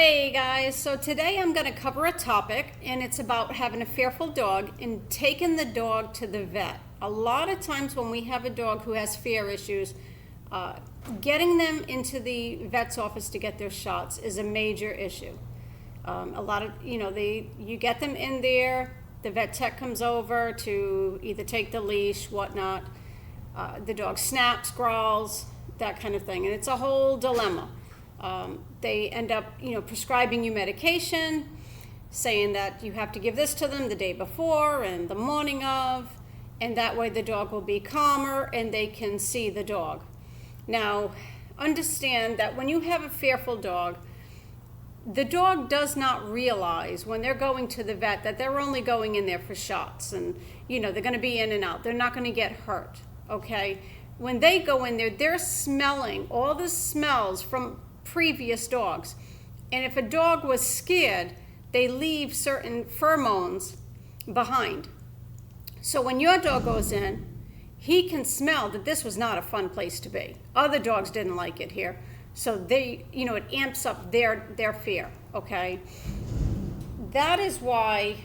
Hey guys, so today I'm going to cover a topic and it's about having a fearful dog and taking the dog to the vet. A lot of times when we have a dog who has fear issues, getting them into the vet's office to get their shots is a major issue. You get them in there, the vet tech comes over to either take the leash, whatnot. The dog snaps, growls, that kind of thing, and it's a whole dilemma. They end up, prescribing you medication, saying that you have to give this to them the day before and the morning of, and that way the dog will be calmer and they can see the dog. Now, understand that when you have a fearful dog, the dog does not realize when they're going to the vet that they're only going in there for shots and, they're going to be in and out. They're not going to get hurt, okay? When they go in there, they're smelling all the smells from previous dogs, and if a dog was scared, they leave certain pheromones behind. So when your dog goes in, he can smell that this was not a fun place to be. Other dogs didn't like it here, so it amps up their fear. Okay, that is why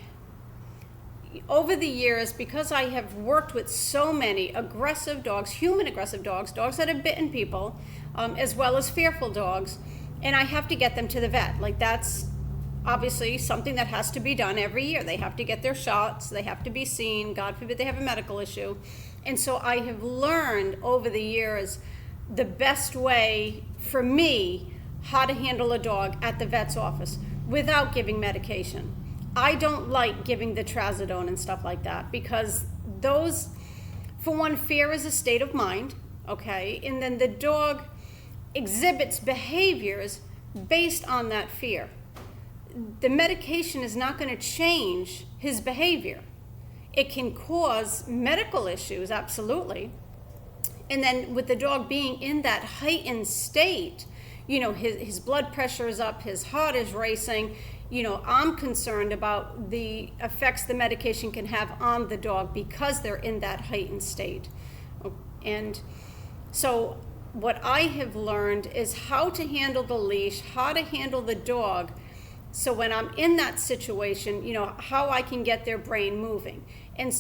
over the years, because I have worked with so many aggressive dogs, human aggressive dogs that have bitten people, as well as fearful dogs, and I have to get them to the vet. Like, that's obviously something that has to be done every year. They have to get their shots, they have to be seen, God forbid they have a medical issue. And so I have learned over the years the best way for me how to handle a dog at the vet's office without giving medication. I don't like giving the trazodone and stuff like that because those, for one, fear is a state of mind, okay? And then the dog exhibits behaviors based on that fear. The medication is not going to change his behavior. It can cause medical issues, absolutely. And then with the dog being in that heightened state, his blood pressure is up, his heart is racing. I'm concerned about the effects the medication can have on the dog because they're in that heightened state. And so what I have learned is how to handle the leash, how to handle the dog. So when I'm in that situation, how I can get their brain moving. And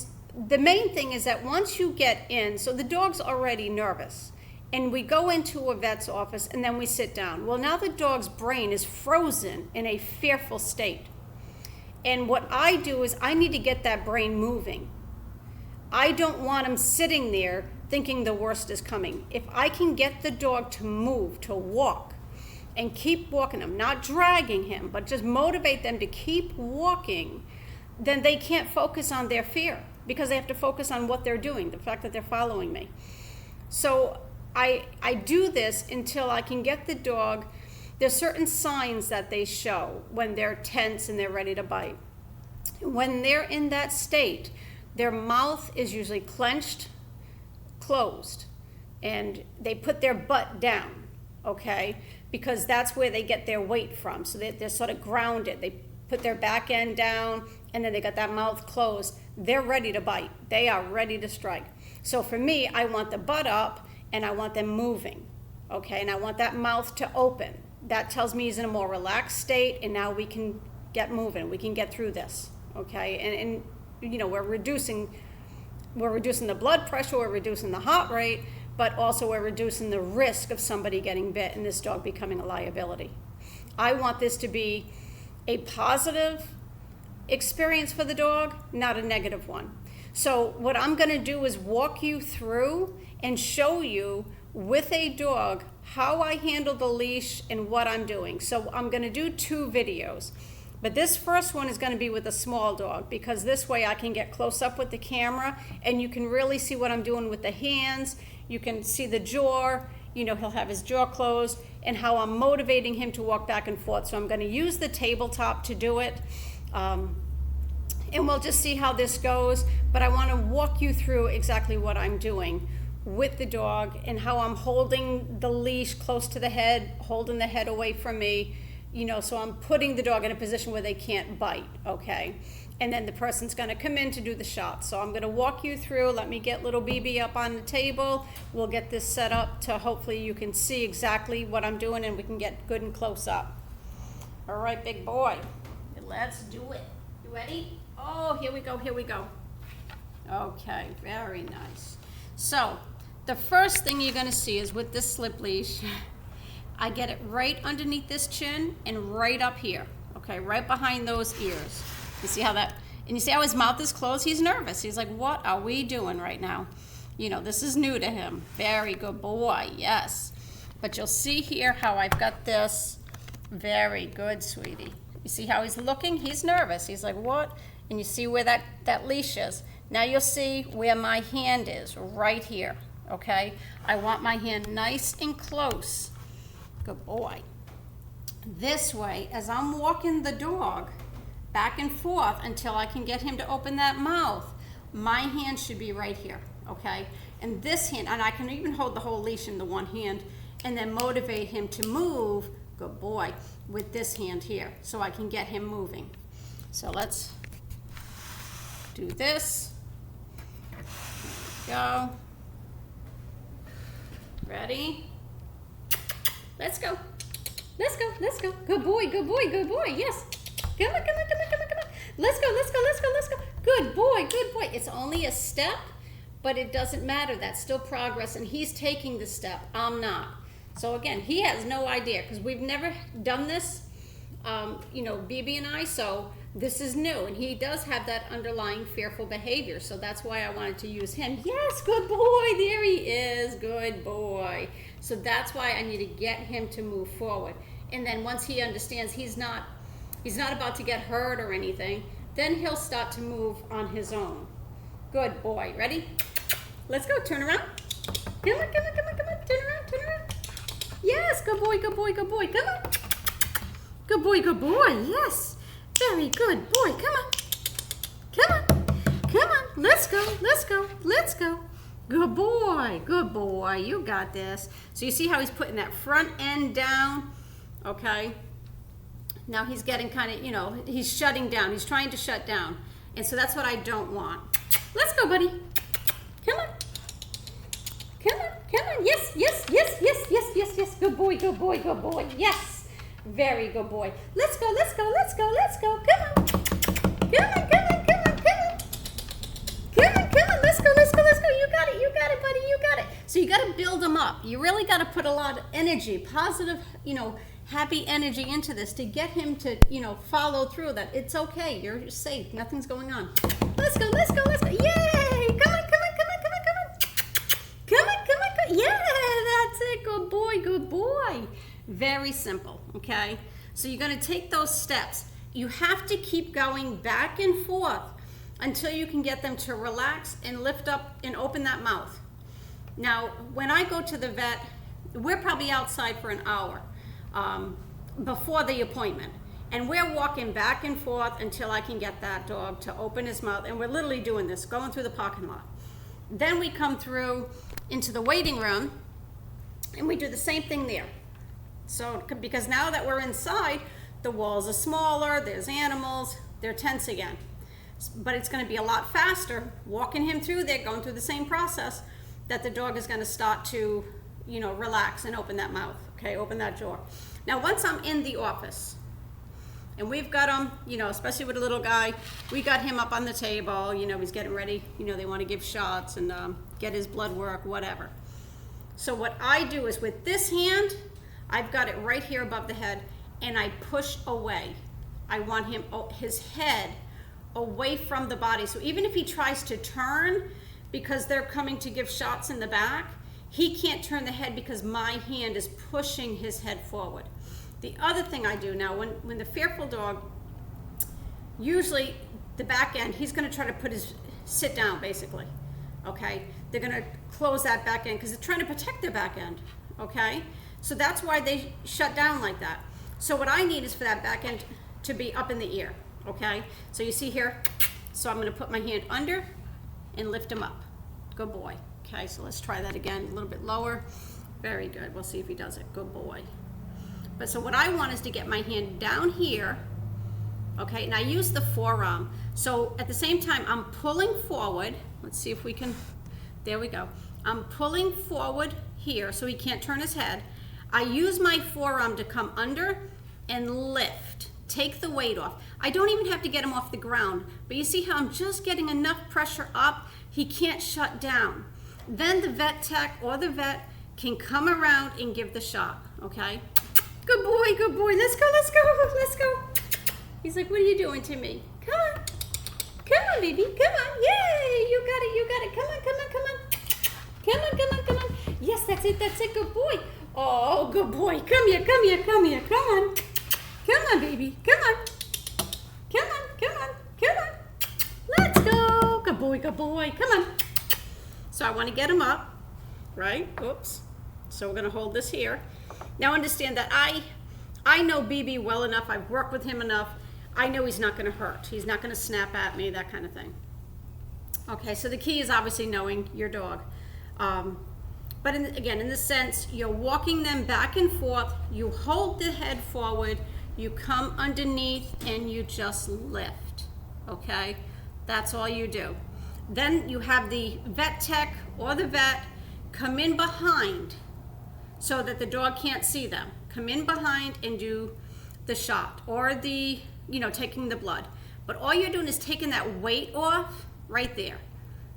the main thing is that once you get in, so the dog's already nervous, and we go into a vet's office and then we sit down. Well, now the dog's brain is frozen in a fearful state. And what I do is I need to get that brain moving. I don't want him sitting there thinking the worst is coming. If I can get the dog to move, to walk, and keep walking him, not dragging him, but just motivate them to keep walking, then they can't focus on their fear because they have to focus on what they're doing, the fact that they're following me. So I do this until I can get the dog. There's certain signs that they show when they're tense and they're ready to bite. When they're in that state, their mouth is usually clenched, closed, and they put their butt down, okay? Because that's where they get their weight from. So they're sort of grounded. They put their back end down, and then they got that mouth closed. They're ready to bite. They are ready to strike. So for me, I want the butt up, and I want them moving, okay? And I want that mouth to open. That tells me he's in a more relaxed state, and now we can get moving. We can get through this, okay? And we're reducing the blood pressure, we're reducing the heart rate, but also we're reducing the risk of somebody getting bit and this dog becoming a liability. I want this to be a positive experience for the dog, not a negative one. So what I'm going to do is walk you through and show you with a dog how I handle the leash and what I'm doing. So I'm going to do 2 videos. But this first one is going to be with a small dog because this way I can get close up with the camera and you can really see what I'm doing with the hands. You can see the jaw, he'll have his jaw closed, and how I'm motivating him to walk back and forth. So I'm going to use the tabletop to do it. And we'll just see how this goes. But I want to walk you through exactly what I'm doing with the dog and how I'm holding the leash close to the head, holding the head away from me. So I'm putting the dog in a position where they can't bite, okay? And then the person's gonna come in to do the shot. So I'm gonna walk you through, let me get little BB up on the table. We'll get this set up to hopefully you can see exactly what I'm doing and we can get good and close up. All right, big boy. Let's do it. You ready? Oh, here we go, here we go. Okay, very nice. So, the first thing you're gonna see is with this slip leash, I get it right underneath this chin and right up here, okay, right behind those ears. You see how that, and you see how his mouth is closed? He's nervous. He's like, what are we doing right now? You know, this is new to him. Very good boy, yes. But you'll see here how I've got this. Very good, sweetie. You see how he's looking? He's nervous. He's like, what? And you see where that leash is. Now you'll see where my hand is, right here, okay? I want my hand nice and close. Good boy. This way, as I'm walking the dog back and forth until I can get him to open that mouth, my hand should be right here, okay? And this hand, and I can even hold the whole leash in the one hand and then motivate him to move, good boy, with this hand here so I can get him moving. So let's do this. There we go. Ready? Let's go. Let's go, let's go. Good boy, good boy, good boy. Yes. Come on, come on, come on, come on, come on. Let's go, let's go, let's go, let's go. Good boy, good boy. It's only a step, but it doesn't matter. That's still progress, and he's taking the step. I'm not. So again, he has no idea because we've never done this, you know, BB and I, so this is new, and he does have that underlying fearful behavior, so that's why I wanted to use him. Yes, good boy, there he is, good boy. So that's why I need to get him to move forward. And then once he understands he's not about to get hurt or anything, then he'll start to move on his own. Good boy, ready? Let's go, turn around. Come on, come on, come on, come on, turn around, turn around. Yes, good boy, good boy, good boy, come on. Good boy, yes. Very good boy, come on. Come on, come on, let's go, let's go, let's go. Good boy, you got this. So you see how he's putting that front end down, okay? Now he's getting kind of, you know, he's shutting down. He's trying to shut down. And so that's what I don't want. Let's go, buddy. Come on. Come on, come on. Yes, yes, yes, yes, yes, yes, yes. Good boy, good boy, good boy. Yes. Very good boy. Let's go, let's go, let's go, let's go. Come on. Come on, come on, come on, come on. Come on, come on. Let's go, let's go, let's go. You got it, buddy. You got it. So you got to build them up. You really got to put a lot of energy, positive, you know, happy energy into this to get him to, you know, follow through that. It's okay. You're safe. Nothing's going on. Let's go, let's go, let's go. Yay! Come on, come on, come on, come on, come on. Come on, come on, come on. Yeah, that's it. Good boy, good boy. Very simple, okay? So you're going to take those steps. You have to keep going back and forth until you can get them to relax and lift up and open that mouth. Now, when I go to the vet, we're probably outside for an hour before the appointment. And we're walking back and forth until I can get that dog to open his mouth. And we're literally doing this, going through the parking lot. Then we come through into the waiting room and we do the same thing there. So, because now that we're inside, the walls are smaller, there's animals, they're tense again. But it's going to be a lot faster walking him through there, going through the same process, that the dog is going to start to, you know, relax and open that mouth, okay, open that jaw. Now, once I'm in the office, and we've got him, you know, especially with a little guy, we got him up on the table, you know, he's getting ready, you know, they want to give shots and get his blood work, whatever. So what I do is with this hand, I've got it right here above the head, and I push away. I want him, his head away from the body. So even if he tries to turn, because they're coming to give shots in the back, he can't turn the head because my hand is pushing his head forward. The other thing I do now, when the fearful dog, usually the back end, he's going to try to sit down basically, okay? They're going to close that back end because they're trying to protect their back end, okay? So that's why they shut down like that. So what I need is for that back end to be up in the ear, okay? So you see here, so I'm going to put my hand under and lift him up. Good boy. Okay, so let's try that again, a little bit lower. Very good. We'll see if he does it. Good boy. But so what I want is to get my hand down here, okay, and I use the forearm. So at the same time, I'm pulling forward. Let's see if we can, there we go. I'm pulling forward here so he can't turn his head. I use my forearm to come under and lift. Take the weight off. I don't even have to get him off the ground, but you see how I'm just getting enough pressure up, he can't shut down. Then the vet tech or the vet can come around and give the shot, okay? Good boy, good boy. Let's go, let's go, let's go. He's like, what are you doing to me? Come on. Come on, baby. Come on. Yay, you got it, you got it. Come on, come on, come on. Come on, come on, come on. Yes, that's it, good boy. Oh, good boy. Come here, come here, come here. Come on. Come on, baby. Come on. Come on, come on, come on. Let's go. Good boy, good boy. Come on. So I want to get him up, right? Oops. So we're going to hold this here. Now understand that I know BB well enough. I've worked with him enough. I know he's not going to hurt. He's not going to snap at me, that kind of thing. Okay, so the key is obviously knowing your dog. But again, in this sense, you're walking them back and forth. You hold the head forward. You come underneath and you just lift. Okay, that's all you do. Then you have the vet tech or the vet come in behind so that the dog can't see them. Come in behind and do the shot or the, taking the blood. But all you're doing is taking that weight off right there.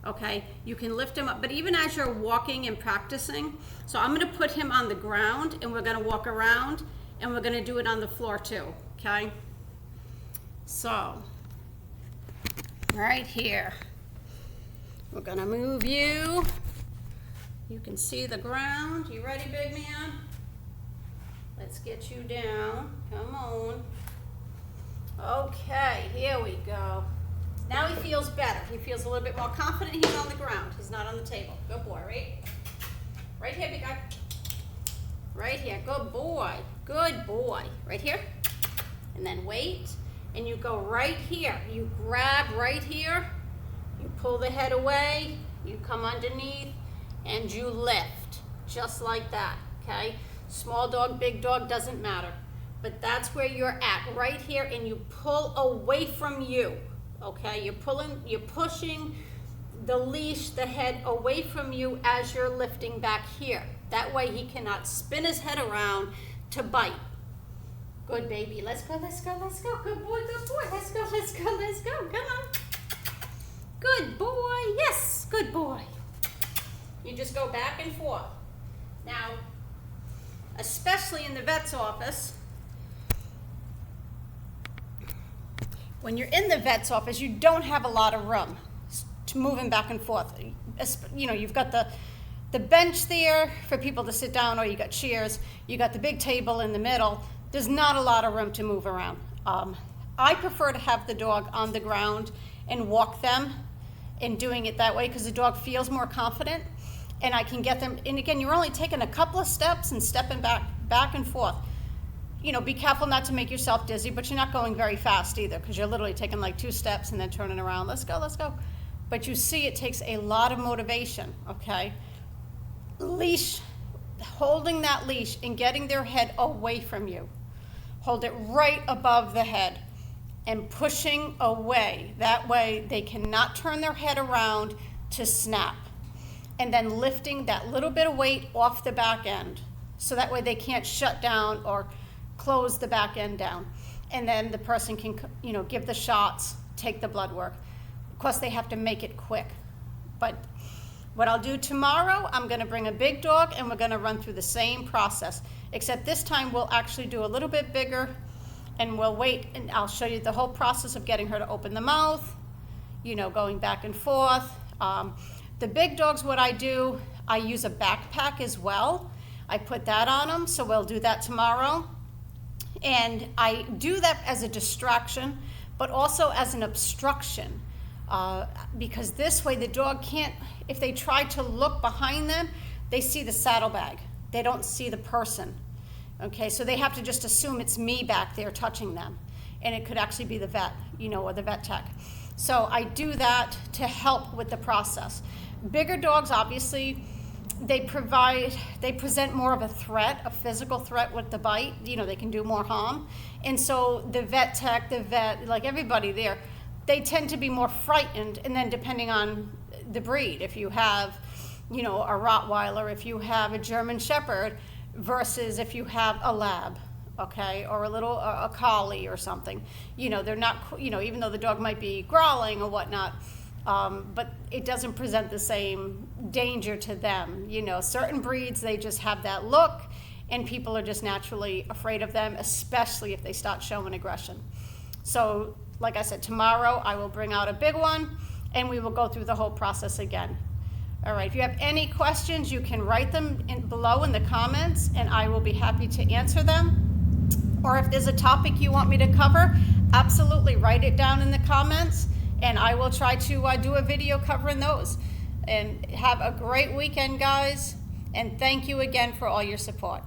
Okay, you can lift him up, but even as you're walking and practicing, so I'm gonna put him on the ground and we're gonna walk around and we're gonna do it on the floor too, okay? So, right here, we're gonna move you. You can see the ground. You ready, big man? Let's get you down, come on. Okay, here we go. Now he feels better. He feels a little bit more confident. He's on the ground. He's not on the table. Good boy, right? Right here, big guy. Right here. Good boy. Good boy. Right here. And then wait. And you go right here. You grab right here. You pull the head away. You come underneath. And you lift. Just like that. Okay? Small dog, big dog, doesn't matter. But that's where you're at. Right here. And you pull away from you. Okay, you're pushing the leash, the head away from you as you're lifting back here. That way he cannot spin his head around to bite. Good baby, let's go, let's go, let's go. Good boy, let's go, let's go, let's go. Come on. Good boy, yes, good boy. You just go back and forth. Now, especially in the vet's office, when you're in the vet's office, you don't have a lot of room to move him back and forth. You've got the bench there for people to sit down, or you got chairs. You got the big table in the middle. There's not a lot of room to move around. I prefer to have the dog on the ground and walk them and doing it that way because the dog feels more confident and I can get them. And again, you're only taking a couple of steps and stepping back and forth. Be careful not to make yourself dizzy, but you're not going very fast either because you're literally taking like 2 steps and then turning around. Let's go, let's go. But you see it takes a lot of motivation, okay? Leash, holding that leash and getting their head away from you. Hold it right above the head and pushing away. That way they cannot turn their head around to snap. And then lifting that little bit of weight off the back end. So that way they can't shut down or close the back end down. And then the person can, give the shots, take the blood work. Of course, they have to make it quick. But what I'll do tomorrow, I'm going to bring a big dog and we're going to run through the same process. Except this time we'll actually do a little bit bigger and we'll wait and I'll show you the whole process of getting her to open the mouth, going back and forth. The big dogs, what I do, I use a backpack as well. I put that on them, so we'll do that tomorrow. And I do that as a distraction, but also as an obstruction. Because this way the dog can't, if they try to look behind them, they see the saddlebag. They don't see the person. Okay, so they have to just assume it's me back there touching them. And it could actually be the vet, or the vet tech. So I do that to help with the process. Bigger dogs, obviously, they present more of a threat, a physical threat with the bite. They can do more harm. And so the vet tech, the vet, like everybody there, they tend to be more frightened. And then depending on the breed, if you have, a Rottweiler, if you have a German Shepherd versus if you have a Lab, okay, or a collie or something. You know, they're not, you know, even though the dog might be growling or whatnot, but it doesn't present the same danger to them. You know, certain breeds, they just have that look, and people are just naturally afraid of them, especially if they start showing aggression. So, like I said, tomorrow I will bring out a big one, and we will go through the whole process again. All right, if you have any questions, you can write them below in the comments, and I will be happy to answer them. Or if there's a topic you want me to cover, absolutely write it down in the comments, and I will try to do a video covering those. And have a great weekend, guys, and thank you again for all your support.